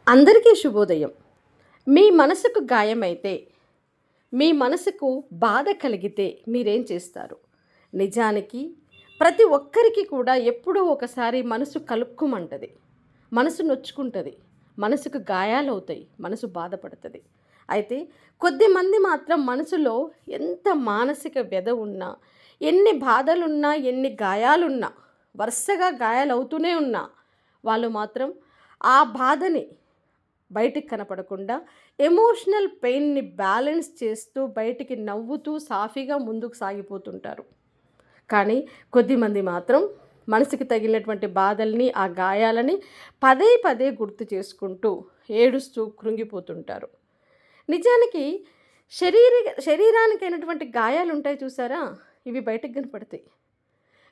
అందరికీ శుభోదయం. మీ మనసుకు గాయమైతే, మీ మనసుకు బాధ కలిగితే మీరేం చేస్తారు? నిజానికి ప్రతి ఒక్కరికి కూడా ఎప్పుడో ఒకసారి మనసు కలుక్కుమంటది. మనసు నొచ్చుకుంటది. మనసుకు గాయాలవుతాయి. మనసు బాధపడతది. అయితే కొద్దిమంది మాత్రం మనసులో ఎంత మానసిక వ్యధ ఉన్నా, ఎన్ని బాధలున్నా, ఎన్ని గాయాలున్నా, వరుసగా గాయాలవుతూనే ఉన్నా, వాళ్ళు మాత్రం ఆ బాధని బయటికి కనపడకుండా ఎమోషనల్ పెయిన్‌ని బ్యాలెన్స్ చేస్తూ బయటికి నవ్వుతూ సాఫీగా ముందుకు సాగిపోతుంటారు. కానీ కొద్దిమంది మాత్రం మనసుకి తగిలినటువంటి బాధల్ని, ఆ గాయాలని పదే పదే గుర్తు చేసుకుంటూ ఏడుస్తూ కృంగిపోతుంటారు. నిజానికి శరీరానికైనటువంటి గాయాలుంటాయి చూసారా? ఇవి బయటకు కనపడతాయి.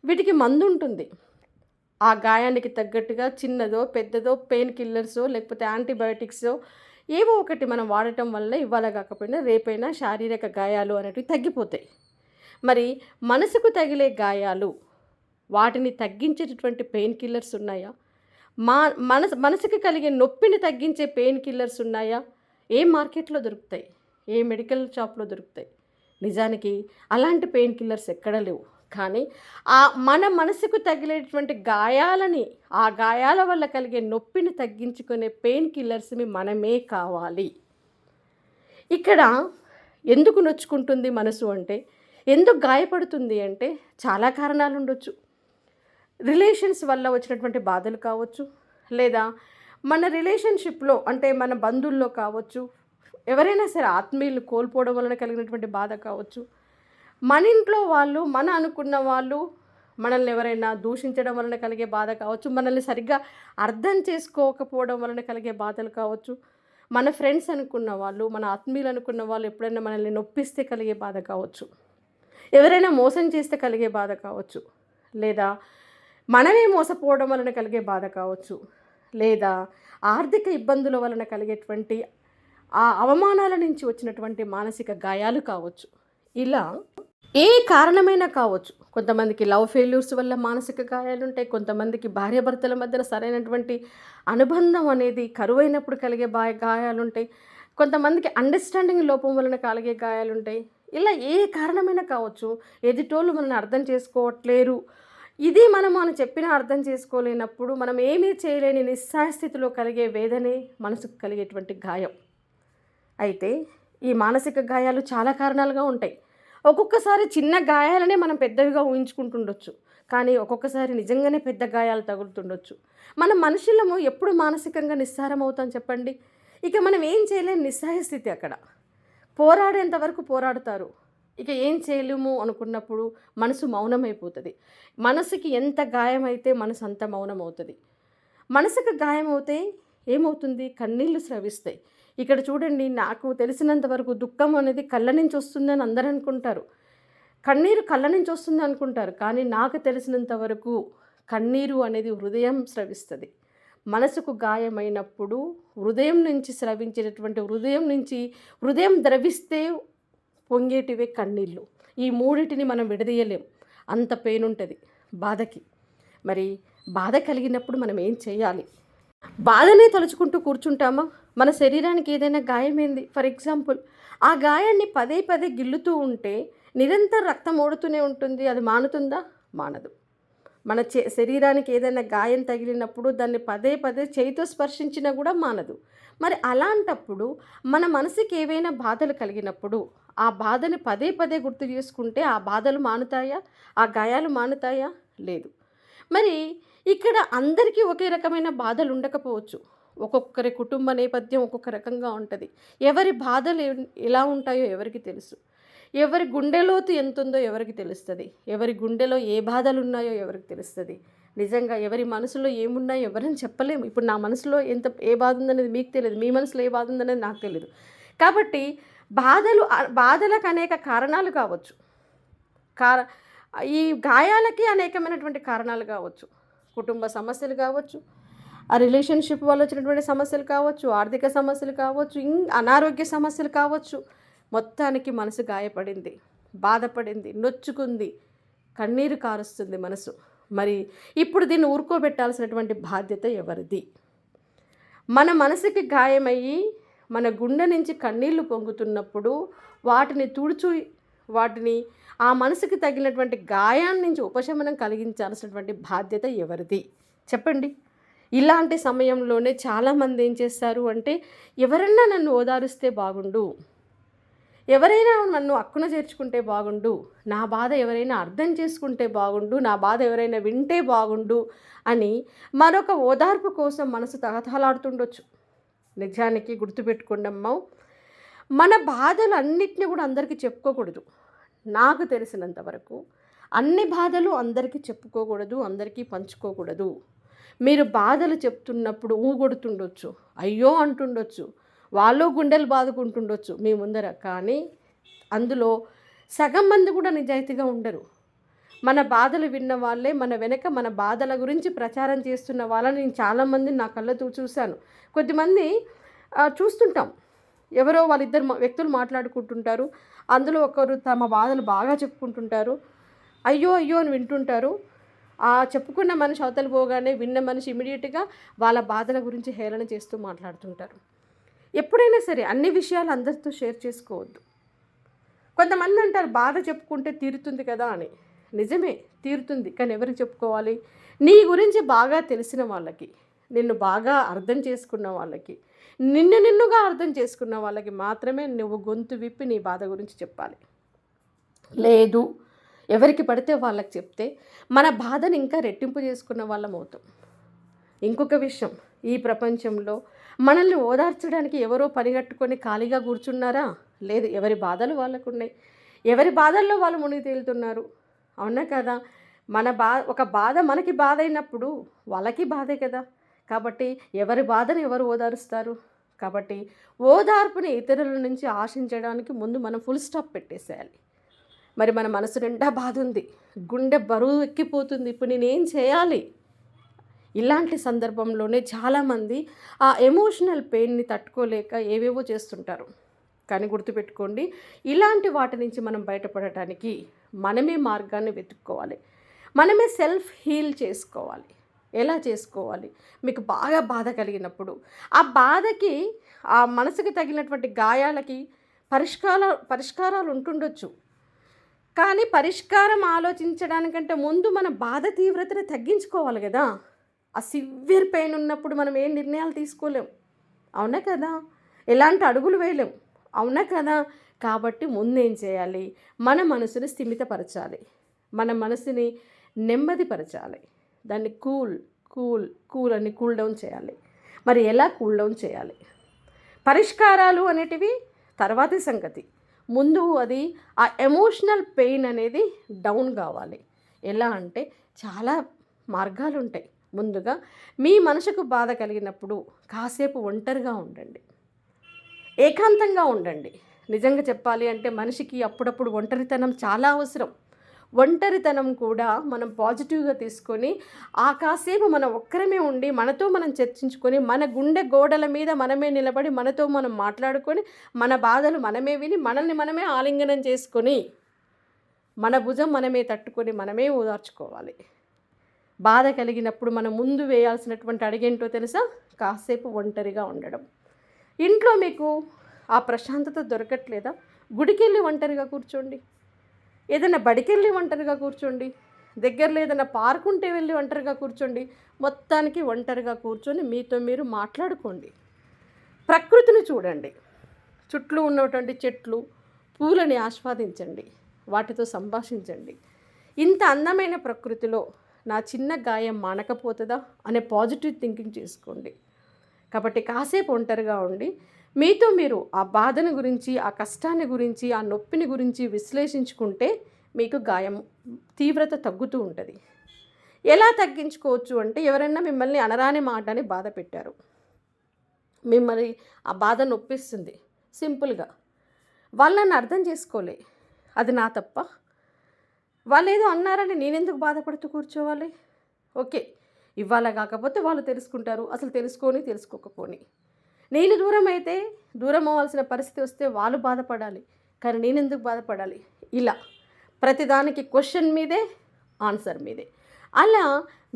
వీటికి మందుంటుంది. ఆ గాయానికి తగ్గట్టుగా చిన్నదో, పెద్దదో పెయిన్ కిల్లర్సో, లేకపోతే యాంటీబయోటిక్సో ఏవో ఒకటి మనం వాడటం వల్ల ఇవాళ కాకపోయినా రేపైనా శారీరక గాయాలు అనేటివి తగ్గిపోతాయి. మరి మనసుకు తగిలే గాయాలు, వాటిని తగ్గించేటటువంటి పెయిన్ కిల్లర్స్ ఉన్నాయా? మా మనసుకి కలిగే నొప్పిని తగ్గించే పెయిన్ కిల్లర్స్ ఉన్నాయా? ఏ మార్కెట్‌లో దొరుకుతాయి? ఏ మెడికల్ షాప్‌లో దొరుకుతాయి? నిజానికి అలాంటి పెయిన్ కిల్లర్స్ ఎక్కడ లేవు. కానీ మన మనసుకు తగిలేటువంటి గాయాలని, ఆ గాయాల వల్ల కలిగే నొప్పిని తగ్గించుకునే పెయిన్ కిల్లర్స్‌ని మనమే కావాలి. ఇక్కడ ఎందుకు నొచ్చుకుంటుంది మనసు అంటే, ఎందుకు గాయపడుతుంది అంటే చాలా కారణాలు ఉండొచ్చు. రిలేషన్స్ వల్ల వచ్చినటువంటి బాధలు కావచ్చు, లేదా మన రిలేషన్‌షిప్‌లో అంటే మన బంధువుల్లో కావచ్చు, ఎవరైనా సరే ఆత్మీయులు కోల్పోవడం వలన కలిగినటువంటి బాధ కావచ్చు. మన ఇంట్లో వాళ్ళు, మన అనుకున్న వాళ్ళు మనల్ని ఎవరైనా దూషించడం వలన కలిగే బాధ కావచ్చు, మనల్ని సరిగ్గా అర్థం చేసుకోకపోవడం వలన కలిగే బాధలు కావచ్చు, మన ఫ్రెండ్స్ అనుకున్న వాళ్ళు, మన ఆత్మీయులు అనుకున్న వాళ్ళు ఎప్పుడైనా మనల్ని నొప్పిస్తే కలిగే బాధ కావచ్చు, ఎవరైనా మోసం చేస్తే కలిగే బాధ కావచ్చు, లేదా మనమే మోసపోవడం వలన కలిగే బాధ కావచ్చు, లేదా ఆర్థిక ఇబ్బందుల వలన కలిగేటువంటి ఆ అవమానాల నుంచి వచ్చినటువంటి మానసిక గాయాలు కావచ్చు. ఇలా ఏ కారణమైనా కావచ్చు. కొంతమందికి లవ్ ఫెయిల్యూర్స్ వల్ల మానసిక గాయాలుంటాయి. కొంతమందికి భార్యాభర్తల మధ్యన సరైనటువంటి అనుబంధం అనేది కరువైనప్పుడు కలిగే గాయాలుంటాయి. కొంతమందికి అండర్‌స్టాండింగ్ లోపం వలన కలిగే గాయాలుంటాయి. ఇలా ఏ కారణమైనా కావచ్చు. ఎదుటోళ్ళు మనల్ని అర్థం చేసుకోవట్లేరు. ఇది మనము అని చెప్పినా అర్థం చేసుకోలేనప్పుడు మనం ఏమీ చేయలేని నిస్సహాయ స్థితిలో కలిగే వేదనే మనసుకు కలిగేటువంటి గాయం. అయితే ఈ మానసిక గాయాలు చాలా కారణాలుగా ఉంటాయి. ఒక్కొక్కసారి చిన్న గాయాలనే మనం పెద్దవిగా ఊహించుకుంటుండొచ్చు. కానీ ఒక్కొక్కసారి నిజంగానే పెద్ద గాయాలు తగులుతుండొచ్చు. మనం మనుషులము ఎప్పుడు మానసికంగా నిస్సారం అవుతాం చెప్పండి? ఇక మనం ఏం చేయలేని నిస్సహాయ స్థితి అక్కడ. పోరాడేంత వరకు పోరాడుతారు. ఇక ఏం చేయలేము అనుకున్నప్పుడు మనసు మౌనమైపోతుంది. మనసుకి ఎంత గాయమైతే మనసు అంత మౌనమవుతుంది. మనసుకు గాయమవుతే ఏమవుతుంది? కన్నీళ్లు స్రవిస్తాయి. ఇక్కడ చూడండి, నాకు తెలిసినంత వరకు దుఃఖం అనేది కళ్ళ నుంచి వస్తుందని అందరూ అనుకుంటారు. కన్నీరు కళ్ళ నుంచి వస్తుంది అనుకుంటారు. కానీ నాకు తెలిసినంత వరకు కన్నీరు అనేది హృదయం స్రవిస్తుంది. మనసుకు గాయమైనప్పుడు హృదయం నుంచి స్రవించేటటువంటి హృదయం ద్రవిస్తే పొంగేటివే కన్నీళ్ళు. ఈ మూడిటిని మనం విడదీయలేం. అంత పెయిన్ ఉంటుంది బాధకి. మరి బాధ కలిగినప్పుడు మనం ఏం చేయాలి? బాధనే తలుచుకుంటూ కూర్చుంటామా? మన శరీరానికి ఏదైనా గాయమైంది ఫర్ ఎగ్జాంపుల్, ఆ గాయాన్ని పదే పదే గిల్లుతూ ఉంటే నిరంతరం రక్తం ఓడుతూనే ఉంటుంది. అది మానుతుందా? మానదు. మన శరీరానికి ఏదైనా గాయం తగిలినప్పుడు దాన్ని పదే పదే చేయితో స్పర్శించినా కూడా మానదు. మరి అలాంటప్పుడు మన మనసుకి ఏవైనా బాధలు కలిగినప్పుడు ఆ బాధని పదే పదే గుర్తు చేసుకుంటే ఆ బాధలు మానుతాయా? ఆ గాయాలు మానుతాయా? లేదు. మరి ఇక్కడ అందరికీ ఒకే రకమైన బాధలు ఉండకపోవచ్చు. ఒక్కొక్కరి కుటుంబ నేపథ్యం ఒక్కొక్క రకంగా ఉంటుంది. ఎవరి బాధలు ఎలా ఉంటాయో ఎవరికి తెలుసు. ఎవరి గుండె లోతు ఎంతుందో ఎవరికి తెలుస్తుంది. ఎవరి గుండెలో ఏ బాధలు ఉన్నాయో ఎవరికి తెలుస్తుంది. నిజంగా ఎవరి మనసులో ఏమున్నాయో ఎవరని చెప్పలేము. ఇప్పుడు నా మనసులో ఏ బాధ ఉందనేది మీకు తెలియదు. మీ మనసులో ఏ బాధ ఉందనేది నాకు తెలియదు. కాబట్టి బాధలకు అనేక కారణాలు కావచ్చు. ఈ గాయాలకి అనేకమైనటువంటి కారణాలు కావచ్చు. కుటుంబ సమస్యలు కావచ్చు, ఆ రిలేషన్షిప్ వల్ల వచ్చినటువంటి సమస్యలు కావచ్చు, ఆర్థిక సమస్యలు కావచ్చు, అనారోగ్య సమస్యలు కావచ్చు. మొత్తానికి మనసు గాయపడింది, బాధపడింది, నొచ్చుకుంది, కన్నీరు కారుస్తుంది మనసు. మరి ఇప్పుడు దీన్ని ఊరుకోబెట్టాల్సినటువంటి బాధ్యత ఎవరిది? మన మనసుకి గాయమయ్యి మన గుండె నుంచి కన్నీళ్లు పొంగుతున్నప్పుడు వాటిని వాటిని ఆ మనసుకి తగినటువంటి గాయాన్ని నుంచి ఉపశమనం కలిగించాల్సినటువంటి బాధ్యత ఎవరిది చెప్పండి? ఇలాంటి సమయంలోనే చాలామంది ఏం చేస్తారు అంటే, ఎవరన్నా నన్ను ఓదారుస్తే బాగుండు, ఎవరైనా నన్ను అక్కున చేర్చుకుంటే బాగుండు, నా బాధ ఎవరైనా అర్థం చేసుకుంటే బాగుండు, నా బాధ ఎవరైనా వింటే బాగుండు అని మరొక ఓదార్పు కోసం మనసు తహతహలాడుతుండొచ్చు. నిజానికి గుర్తుపెట్టుకోండమ్మా, మన బాధలు అన్నిటిని కూడా అందరికీ చెప్పుకోకూడదు. నాకు తెలిసినంత వరకు అన్ని బాధలు అందరికీ చెప్పుకోకూడదు, అందరికీ పంచుకోకూడదు. మీరు బాధలు చెప్తున్నప్పుడు ఊగొడుతుండొచ్చు, అయ్యో అంటుండొచ్చు, వాళ్ళు గుండెలు బాదుకుంటుండొచ్చు మీ ముందర. కానీ అందులో సగం మంది కూడా నిజాయితీగా ఉండరు. మన బాధలు విన్న వాళ్ళే మన వెనక మన బాధల గురించి ప్రచారం చేస్తున్న వాళ్ళని నేను చాలామందిని నా కళ్ళతో చూశాను. కొద్దిమంది చూస్తుంటాం, ఎవరో వాళ్ళిద్దరు వ్యక్తులు మాట్లాడుకుంటుంటారు, అందులో ఒకరు తమ బాధలు బాగా చెప్పుకుంటుంటారు, అయ్యో అయ్యో అని వింటుంటారు. ఆ చెప్పుకున్న మనిషి అవతల పోగానే విన్న మనిషి ఇమీడియట్గా వాళ్ళ బాధల గురించి హేళన చేస్తూ మాట్లాడుతుంటారు. ఎప్పుడైనా సరే అన్ని విషయాలు అందరితో షేర్ చేసుకోవద్దు. కొంతమంది అంటారు బాధ చెప్పుకుంటే తీరుతుంది కదా అని. నిజమే, తీరుతుంది. కానీ ఎవరికి చెప్పుకోవాలి? నీ గురించి బాగా తెలిసిన వాళ్ళకి, నిన్ను బాగా అర్థం చేసుకున్న వాళ్ళకి, నిన్నుగా అర్థం చేసుకున్న వాళ్ళకి మాత్రమే నువ్వు గొంతు విప్పి నీ బాధ గురించి చెప్పాలి. లేదు ఎవరికి పడితే వాళ్ళకి చెప్తే మన బాధను ఇంకా రెట్టింపు చేసుకున్న వాళ్ళం అవుతాం. ఇంకొక విషయం, ఈ ప్రపంచంలో మనల్ని ఓదార్చడానికి ఎవరో పనిగట్టుకొని ఖాళీగా కూర్చున్నారా? లేదు, ఎవరి బాధలు వాళ్ళకు ఉన్నాయి, ఎవరి బాధల్లో వాళ్ళు మునిగి తేలుతున్నారు. అవునా కదా? ఒక బాధ మనకి బాధ అయినప్పుడు వాళ్ళకి బాధే కదా. కాబట్టి ఎవరి బాధను ఎవరు ఓదారుస్తారు? కాబట్టి ఓదార్పుని ఇతరుల నుంచి ఆశించడానికి ముందు మనం ఫుల్ స్టాప్ పెట్టేసేయాలి. మరి మన మనసు నిండా బాధ ఉంది, గుండె బరువు ఎక్కిపోతుంది, ఇప్పుడు నేనేం చేయాలి? ఇలాంటి సందర్భంలోనే చాలామంది ఆ ఎమోషనల్ పెయిన్ని తట్టుకోలేక ఏవేవో చేస్తుంటారు. కానీ గుర్తుపెట్టుకోండి, ఇలాంటి వాటి నుంచి మనం బయటపడటానికి మనమే మార్గాన్ని వెతుక్కోవాలి, మనమే సెల్ఫ్ హీల్ చేసుకోవాలి. ఎలా చేసుకోవాలి? మీకు బాగా బాధ కలిగినప్పుడు ఆ బాధకి, ఆ మనసుకి తగినటువంటి గాయాలకి పరిష్కారాలు ఉంటుండొచ్చు. కానీ పరిష్కారం ఆలోచించడానికంటే ముందు మన బాధ తీవ్రతను తగ్గించుకోవాలి కదా. ఆ సివియర్ పెయిన్ ఉన్నప్పుడు మనం ఏం నిర్ణయాలు తీసుకోలేం, అవునా కదా? ఎలాంటి అడుగులు వేయలేం, అవునా కదా? కాబట్టి ముందేం చేయాలి? మన మనసుని స్థిమితపరచాలి, మన మనసుని నెమ్మదిపరచాలి, దాన్ని కూల్ అని కూల్ డౌన్ చేయాలి. మరి ఎలా కూల్ డౌన్ చేయాలి? పరిష్కారాలు అనేటివి తర్వాతి సంగతి. ముందు అది ఆ ఎమోషనల్ పెయిన్ అనేది డౌన్ కావాలి. ఎలా అంటే చాలా మార్గాలు ఉంటాయి. ముందుగా మీ మనసుకు బాధ కలిగినప్పుడు కాసేపు ఒంటరిగా ఉండండి, ఏకాంతంగా ఉండండి. నిజంగా చెప్పాలి అంటే మనిషికి అప్పుడప్పుడు ఒంటరితనం చాలా అవసరం. ఒంటరితనం కూడా మనం పాజిటివ్గా తీసుకొని ఆ కాసేపు మనం ఒక్కరమే ఉండి మనతో మనం చర్చించుకొని, మన గుండె గోడల మీద మనమే నిలబడి మనతో మనం మాట్లాడుకొని, మన బాధలు మనమే విని, మనల్ని మనమే ఆలింగనం చేసుకొని, మన భుజం మనమే తట్టుకొని మనమే ఓదార్చుకోవాలి. బాధ కలిగినప్పుడు మనం ముందు వేయాల్సినటువంటి అడిగేంటో తెలుసా? కాసేపు ఒంటరిగా ఉండడం. ఇంట్లో మీకు ఆ ప్రశాంతత దొరకట్లేదా? గుడికెళ్ళి ఒంటరిగా కూర్చోండి, ఏదైనా బడికెళ్ళి ఒంటరిగా కూర్చోండి, దగ్గరలో ఏదైనా పార్క్ ఉంటే వెళ్ళి ఒంటరిగా కూర్చోండి. మొత్తానికి ఒంటరిగా కూర్చొని మీతో మీరు మాట్లాడుకోండి. ప్రకృతిని చూడండి, చుట్టూ ఉన్నటువంటి చెట్లు, పూలని ఆస్వాదించండి, వాటితో సంభాషించండి. ఇంత అందమైన ప్రకృతిలో నా చిన్న గాయం మానకపోతుందా అనే పాజిటివ్ థింకింగ్ చేసుకోండి. కాబట్టి కాసేపు ఒంటరిగా ఉండి మీతో మీరు ఆ బాధను గురించి, ఆ కష్టాన్ని గురించి, ఆ నొప్పిని గురించి విశ్లేషించుకుంటే మీకు గాయం తీవ్రత తగ్గుతూ ఉంటుంది. ఎలా తగ్గించుకోవచ్చు అంటే, ఎవరైనా మిమ్మల్ని అనరాని మాటని బాధ పెట్టారు, మిమ్మల్ని ఆ బాధ నొప్పిస్తుంది, సింపుల్గా వాళ్ళు నన్ను అర్థం చేసుకోలే, అది నా తప్ప, వాళ్ళు ఏదో అన్నారని నేనెందుకు బాధపడుతూ కూర్చోవాలి? ఓకే, ఇవాళ కాకపోతే వాళ్ళు తెలుసుకుంటారు, అసలు తెలుసుకోకపోని. నేను దూరం అవ్వాల్సిన పరిస్థితి వస్తే వాళ్ళు బాధపడాలి, కానీ నేనెందుకు బాధపడాలి? ఇలా ప్రతిదానికి క్వశ్చన్ మీదే, ఆన్సర్ మీదే. అలా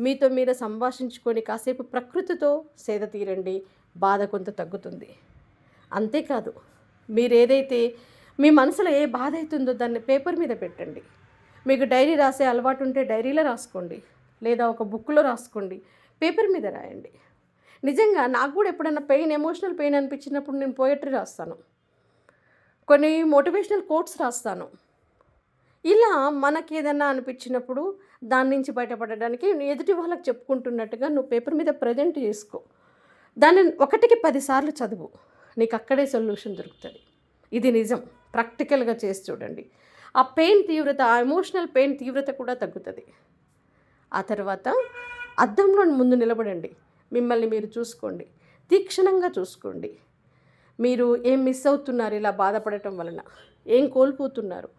మీతో మీరు సంభాషించుకొని కాసేపు ప్రకృతితో సేద తీరండి, బాధ కొంత తగ్గుతుంది. అంతేకాదు, మీరేదైతే మీ మనసులో ఏ బాధ అవుతుందో దాన్ని పేపర్ మీద పెట్టండి. మీకు డైరీ రాసే అలవాటు ఉంటే డైరీలో రాసుకోండి, లేదా ఒక బుక్లో రాసుకోండి, పేపర్ మీద రాయండి. నిజంగా నాకు కూడా ఎప్పుడైనా ఎమోషనల్ పెయిన్ అనిపించినప్పుడు నేను పోయట్రీ రాస్తాను, కొన్ని మోటివేషనల్ కోట్స్ రాస్తాను. ఇలా మనకి ఏదైనా అనిపించినప్పుడు దాని నుంచి బయటపడడానికి ఎదుటి వాళ్ళకి చెప్పుకుంటున్నట్టుగా నువ్వు పేపర్ మీద ప్రజెంట్ చేసుకో. దాన్ని 1కి 10 సార్లు చదువు, నీకు అక్కడే సొల్యూషన్ దొరుకుతుంది. ఇది నిజం, ప్రాక్టికల్గా చేసి చూడండి. ఆ పెయిన్ తీవ్రత, ఆ ఎమోషనల్ పెయిన్ తీవ్రత కూడా తగ్గుతుంది. ఆ తర్వాత అద్దంలో ముందు నిలబడండి, మిమ్మల్ని మీరు చూసుకోండి, తీక్షణంగా చూసుకోండి. మీరు ఏం మిస్ అవుతున్నారు ఇలా బాధపడటం వలన, ఏం కోల్పోతున్నారు,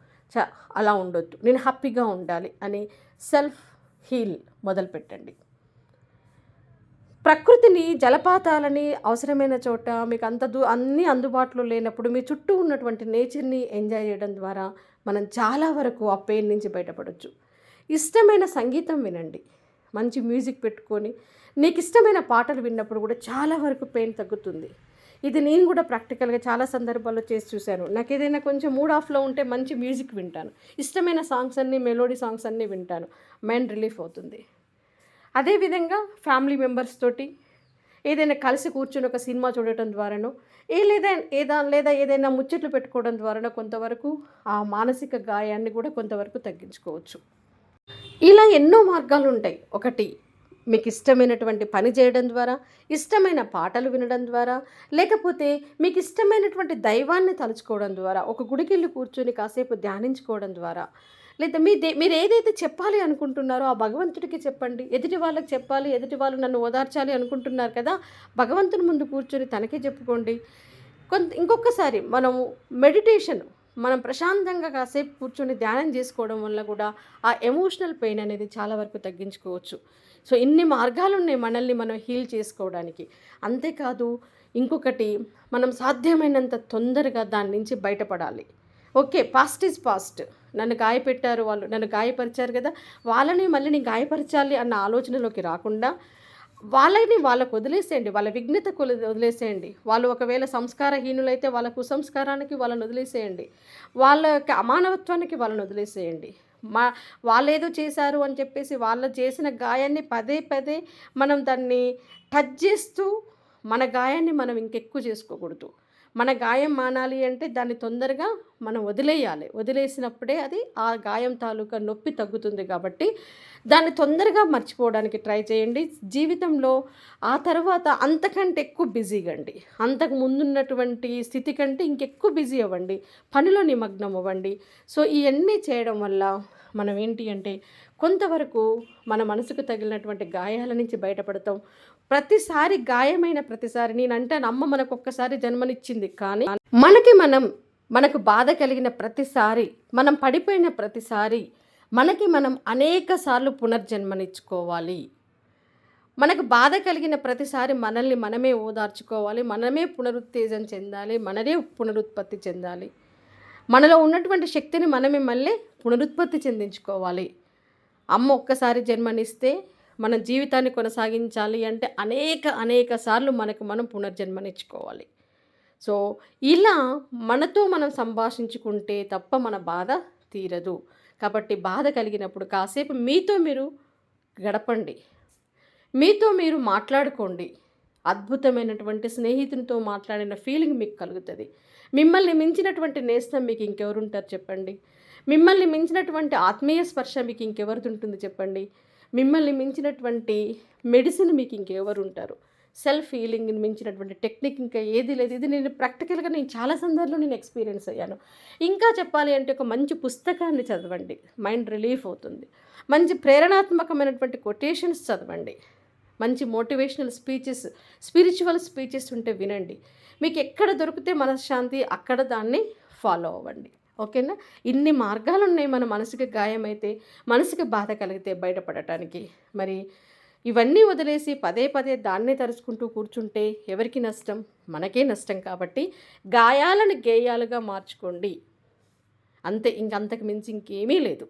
అలా ఉండొద్దు, నేను హ్యాపీగా ఉండాలి అని సెల్ఫ్ హీల్ మొదలుపెట్టండి. ప్రకృతిని, జలపాతాలని అవసరమైన చోట మీకు అన్నీ అందుబాటులో లేనప్పుడు మీ చుట్టూ ఉన్నటువంటి నేచర్ని ఎంజాయ్ చేయడం ద్వారా మనం చాలా వరకు ఆ పెయిన్ నుంచి బయటపడవచ్చు. ఇష్టమైన సంగీతం వినండి, మంచి మ్యూజిక్ పెట్టుకొని నీకు ఇష్టమైన పాటలు విన్నప్పుడు కూడా చాలా వరకు పెయిన్ తగ్గుతుంది. ఇది నేను కూడా ప్రాక్టికల్గా చాలా సందర్భాల్లో చేసి చూశాను. నాకు ఏదైనా కొంచెం మూడ్ ఆఫ్లో ఉంటే మంచి మ్యూజిక్ వింటాను, ఇష్టమైన సాంగ్స్ అన్నీ, మెలోడీ సాంగ్స్ అన్నీ వింటాను, మైండ్ రిలీఫ్ అవుతుంది. అదేవిధంగా ఫ్యామిలీ మెంబర్స్ తోటి ఏదైనా కలిసి కూర్చొని ఒక సినిమా చూడటం ద్వారానో లేదా ఏదైనా ముచ్చట్లు పెట్టుకోవడం ద్వారానో కొంతవరకు ఆ మానసిక గాయాన్ని కూడా కొంతవరకు తగ్గించుకోవచ్చు. ఇలా ఎన్నో మార్గాలు ఉంటాయి. ఒకటి, మీకు ఇష్టమైనటువంటి పని చేయడం ద్వారా, ఇష్టమైన పాటలు వినడం ద్వారా, లేకపోతే మీకు ఇష్టమైనటువంటి దైవాన్ని తలుచుకోవడం ద్వారా, ఒక గుడికి వెళ్ళి కూర్చొని కాసేపు ధ్యానించుకోవడం ద్వారా, లేదా మీరు ఏదైతే చెప్పాలి అనుకుంటున్నారో ఆ భగవంతుడికి చెప్పండి. ఎదుటి వాళ్ళకి చెప్పాలి, ఎదుటి వాళ్ళు నన్ను ఓదార్చాలి అనుకుంటున్నారు కదా, భగవంతుని ముందు కూర్చొని తనకే చెప్పుకోండి. ఇంకొకసారి మెడిటేషన్, మనం ప్రశాంతంగా కాసేపు కూర్చొని ధ్యానం చేసుకోవడం వల్ల కూడా ఆ ఎమోషనల్ పెయిన్ అనేది చాలా వరకు తగ్గించుకోవచ్చు. సో ఇన్ని మార్గాలు ఉన్నాయి మనల్ని మనం హీల్ చేసుకోవడానికి. అంతేకాదు, ఇంకొకటి, మనం సాధ్యమైనంత తొందరగా దాని నుంచి బయటపడాలి. Okay, past is past. నన్ను గాయపెట్టారు, వాళ్ళు నన్ను గాయపరిచారు కదా, వాళ్ళని మళ్ళీ నేను గాయపరచాలి అన్న ఆలోచనలోకి రాకుండా వాళ్ళకు వదిలేసేయండి, వాళ్ళ విఘ్నతకు వదిలేసేయండి. వాళ్ళు ఒకవేళ సంస్కారహీనులైతే వాళ్ళ కుసంస్కారానికి వాళ్ళని వదిలేసేయండి, వాళ్ళ అమానవత్వానికి వాళ్ళని వదిలేసేయండి. వాళ్ళేదో చేశారు అని చెప్పేసి వాళ్ళు చేసిన గాయాన్ని పదే పదే మనం దాన్ని టచ్ చేస్తూ మన గాయాన్ని మనం ఇంకెక్కువ చేసుకోకూడదు. మన గాయం మానాలి అంటే దాన్ని తొందరగా మనం వదిలేయాలి. వదిలేసినప్పుడే అది ఆ గాయం తాలూకా నొప్పి తగ్గుతుంది. కాబట్టి దాన్ని తొందరగా మర్చిపోవడానికి ట్రై చేయండి. జీవితంలో ఆ తర్వాత అంతకంటే ఎక్కువ బిజీగా అండి, అంతకు ముందున్నటువంటి స్థితి కంటే ఇంకెక్కువ బిజీ అవ్వండి, పనిలో నిమగ్నం అవ్వండి. సో ఇవన్నీ చేయడం వల్ల మనం ఏంటి అంటే కొంతవరకు మన మనసుకు తగిలినటువంటి గాయాల నుంచి బయటపడతాం. ప్రతిసారి గాయమైన ప్రతిసారి నేనంటాను, అమ్మ మనకు ఒక్కసారి జన్మనిచ్చింది, కానీ మనకు బాధ కలిగిన ప్రతిసారి, మనం పడిపోయిన ప్రతిసారి మనం అనేక సార్లు పునర్జన్మనిచ్చుకోవాలి. మనకు బాధ కలిగిన ప్రతిసారి మనల్ని మనమే ఓదార్చుకోవాలి, మనమే పునరుత్తేజం చెందాలి, మనమే పునరుత్పత్తి చెందాలి. మనలో ఉన్నటువంటి శక్తిని మనమే మళ్ళీ పునరుత్పత్తి చెందించుకోవాలి. అమ్మ ఒక్కసారి జన్మనిస్తే మన జీవితాన్ని కొనసాగించాలి అంటే అనేక సార్లు మనం పునర్జన్మనిచ్చుకోవాలి. సో ఇలా మనతో మనం సంభాషించుకుంటే తప్ప మన బాధ తీరదు. కాబట్టి బాధ కలిగినప్పుడు కాసేపు మీతో మీరు గడపండి, మీతో మీరు మాట్లాడుకోండి. అద్భుతమైనటువంటి స్నేహితునితో మాట్లాడిన ఫీలింగ్ మీకు కలుగుతుంది. మిమ్మల్ని మించినటువంటి నేస్తం మీకు ఇంకెవరుంటారు చెప్పండి? మిమ్మల్ని మించినటువంటి ఆత్మీయ స్పర్శ మీకు ఇంకెవరిది ఉంటుంది చెప్పండి? మిమ్మల్ని మించినటువంటి మెడిసిన్ మీకు ఇంకెవరు ఉంటారు? సెల్ఫ్ హీలింగ్ని మించినటువంటి టెక్నిక్ ఇంకా ఏది లేదు. ఇది ప్రాక్టికల్గా చాలా సందర్భంలో ఎక్స్పీరియన్స్ అయ్యాను. ఇంకా చెప్పాలి అంటే ఒక మంచి పుస్తకాన్ని చదవండి, మైండ్ రిలీఫ్ అవుతుంది. మంచి ప్రేరణాత్మకమైనటువంటి కొటేషన్స్ చదవండి, మంచి మోటివేషనల్ స్పీచెస్, స్పిరిచువల్ స్పీచెస్ ఉంటే వినండి. మీకు ఎక్కడ దొరికితే మనశ్శాంతి అక్కడ దాన్ని ఫాలో అవ్వండి. ఓకేనా? ఇన్ని మార్గాలు ఉన్నాయి మన మనసుకి గాయమైతే, మనసుకి బాధ కలిగితే బయటపడటానికి. మరి ఇవన్నీ వదిలేసి పదే పదే దాన్నే తరుచుకుంటూ కూర్చుంటే ఎవరికి నష్టం? మనకే నష్టం. కాబట్టి గాయాలను గేయాలుగా మార్చుకోండి, అంతే. ఇంకంతకు మించి ఇంకేమీ లేదు.